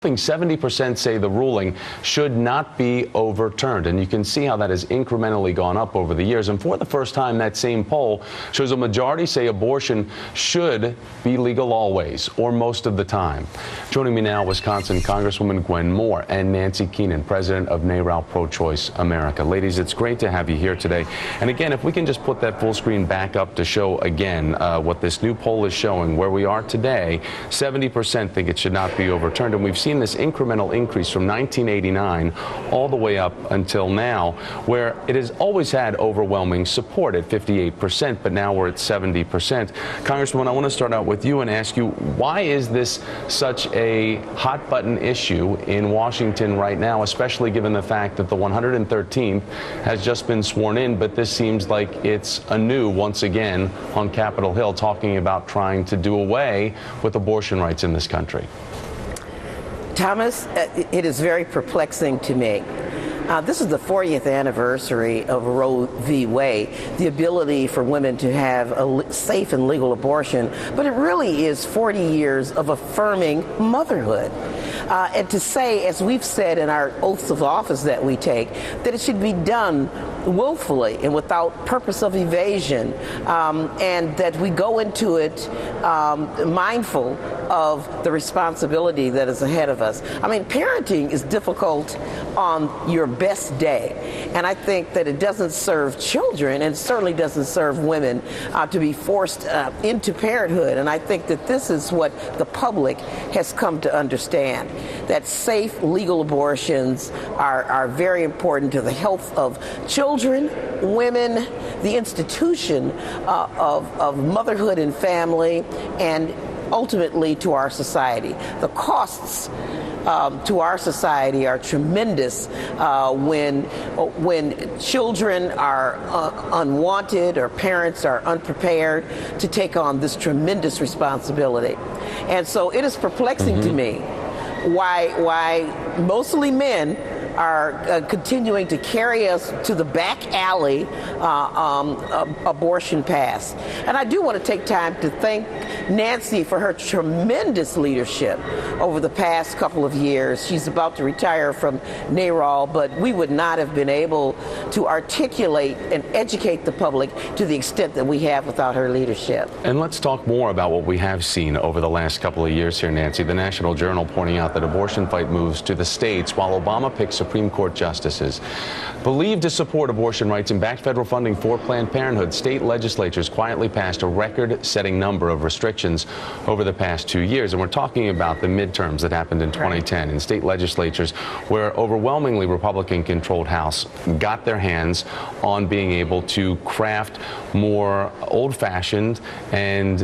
70% say the ruling should not be overturned, and you can see how that has incrementally gone up over the years. And for the first time, that same poll shows a majority say abortion should be legal always, or most of the time. Joining me now, Wisconsin Congresswoman Gwen Moore and Nancy Keenan, president of NARAL Pro-Choice America. Ladies, it's great to have you here today. And again, if we can just put that full screen back up to show again what this new poll is showing, where we are today, 70% think it should not be overturned, and we've seen this incremental increase from 1989 all the way up until now, where it has always had overwhelming support at 58%, but now we're at 70%. Congresswoman, I want to start out with you and ask you, why is this such a hot button issue in Washington right now, especially given the fact that the 113th has just been sworn in, but this seems like it's anew once again on Capitol Hill, talking about trying to do away with abortion rights in this country? Thomas, it is very perplexing to me. This is the 40th anniversary of Roe v. Wade, the ability for women to have a safe and legal abortion, but it really is 40 years of affirming motherhood. And to say, as we've said in our oaths of office that we take, that it should be done willfully and without purpose of evasion, and that we go into it mindful of the responsibility that is ahead of us. I mean, parenting is difficult on your best day, and I think that it doesn't serve children, and certainly doesn't serve women to be forced into parenthood. And I think that this is what the public has come to understand, that safe legal abortions are very important to the health of children, women, the institution of motherhood and family, and ultimately to our society. The costs to our society are tremendous when children are unwanted or parents are unprepared to take on this tremendous responsibility. And so it is perplexing to me why mostly men are continuing to carry us to the back alley abortion pass. And I do want to take time to thank Nancy for her tremendous leadership over the past couple of years. She's about to retire from NARAL, but we would not have been able to articulate and educate the public to the extent that we have without her leadership. And let's talk more about what we have seen over the last couple of years here, Nancy. The National Journal pointing out that abortion fight moves to the states while Obama picks Supreme Court justices. Believed to support abortion rights and back federal funding for Planned Parenthood, state legislatures quietly passed a record-setting number of restrictions over the past 2 years. And we're talking about the midterms that happened in 2010 in state legislatures where overwhelmingly Republican-controlled House got their hands on being able to craft more old-fashioned and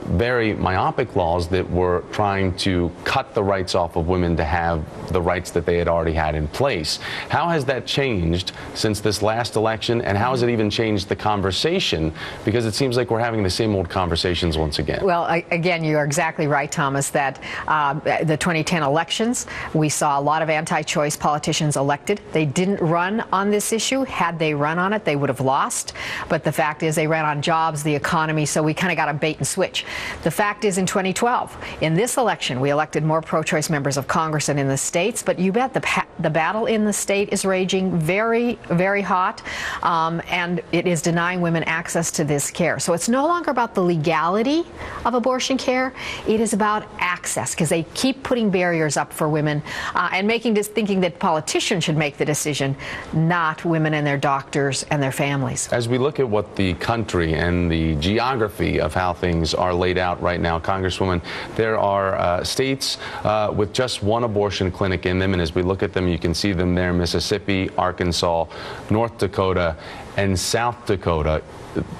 very myopic laws that were trying to cut the rights off of women to have the rights that they had already had in place. How has that changed since this last election, and how has it even changed the conversation? Because it seems like we're having the same old conversations once again. Well, again, you are exactly right, Thomas, that the 2010 elections, we saw a lot of anti-choice politicians elected. They didn't run on this issue. Had they run on it, they would have lost. But the fact is they ran on jobs, the economy, so we kind of got a bait and switch. The fact is in 2012, in this election, we elected more pro-choice members of Congress than in the states, but you bet the battle in the state is raging very, very hot, and it is denying women access to this care. So it's no longer about the legality of abortion care. It is about access, because they keep putting barriers up for women and making this thinking that politicians should make the decision, not women and their doctors and their families. As we look at what the country and the geography of how things are laid out right now, Congresswoman, there are states with just one abortion clinic in them, and as we look at them, you can see them there: Mississippi, Arkansas, North Dakota, and South Dakota.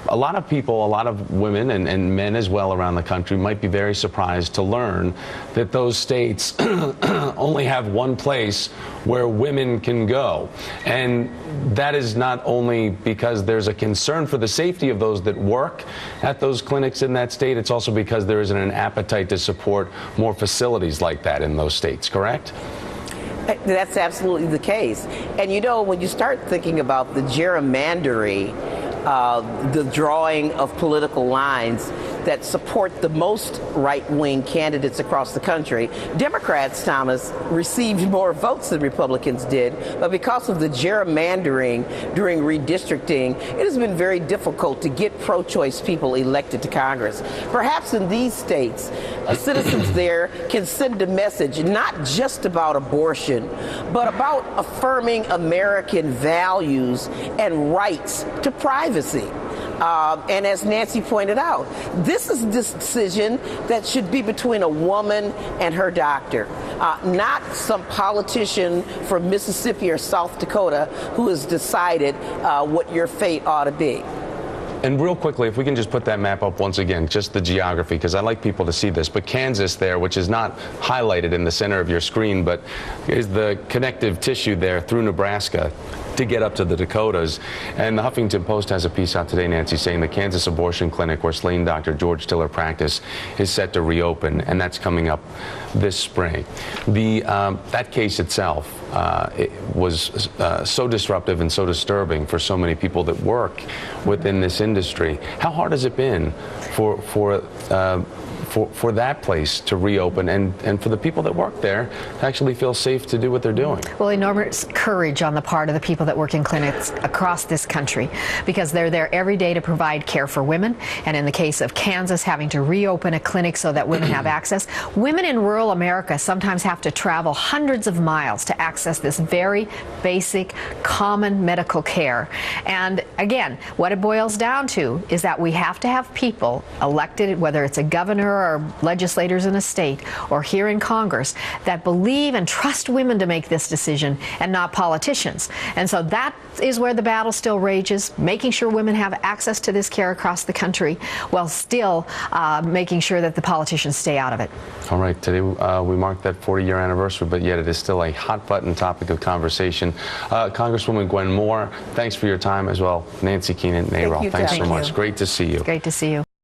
A lot of people, a lot of women and men as well around the country might be very surprised to learn that those states only have one place where women can go. And that is not only because there's a concern for the safety of those that work at those clinics in that state, it's also because there isn't an appetite to support more facilities like that in those states, correct? That's absolutely the case. And you know, when you start thinking about the gerrymandering, the drawing of political lines, that support the most right-wing candidates across the country. Democrats, Thomas, received more votes than Republicans did, but because of the gerrymandering during redistricting, it has been very difficult to get pro-choice people elected to Congress. Perhaps in these states, citizens there can send a message not just about abortion, but about affirming American values and rights to privacy. And as Nancy pointed out, this is this decision that should be between a woman and her doctor, not some politician from Mississippi or South Dakota who has decided what your fate ought to be. And real quickly, if we can just put that map up once again, just the geography, because I like people to see this. But Kansas there, which is not highlighted in the center of your screen, but is the connective tissue there through Nebraska to get up to the Dakotas. And the Huffington Post has a piece out today, Nancy, saying the Kansas abortion clinic where slain Dr. George Tiller practiced is set to reopen, and that's coming up this spring. That case itself it was so disruptive and so disturbing for so many people that work within this industry. How hard has it been for that place to reopen and for the people that work there to actually feel safe to do what they're doing? Well, enormous courage on the part of the people that work in clinics across this country, because they're there every day to provide care for women. And in the case of Kansas, having to reopen a clinic so that women have access. Women in rural America sometimes have to travel hundreds of miles to access this very basic, common medical care. And again, what it boils down to is that we have to have people elected, whether it's a governor or legislators in a state or here in Congress, that believe and trust women to make this decision and not politicians. And so that is where the battle still rages, making sure women have access to this care across the country while still making sure that the politicians stay out of it. All right, today we mark that 40-year anniversary, but yet it is still a hot-button topic of conversation. Congresswoman Gwen Moore, thanks for your time as well. Nancy Keenan, NARAL, thanks so much. Great to see you. Great to see you.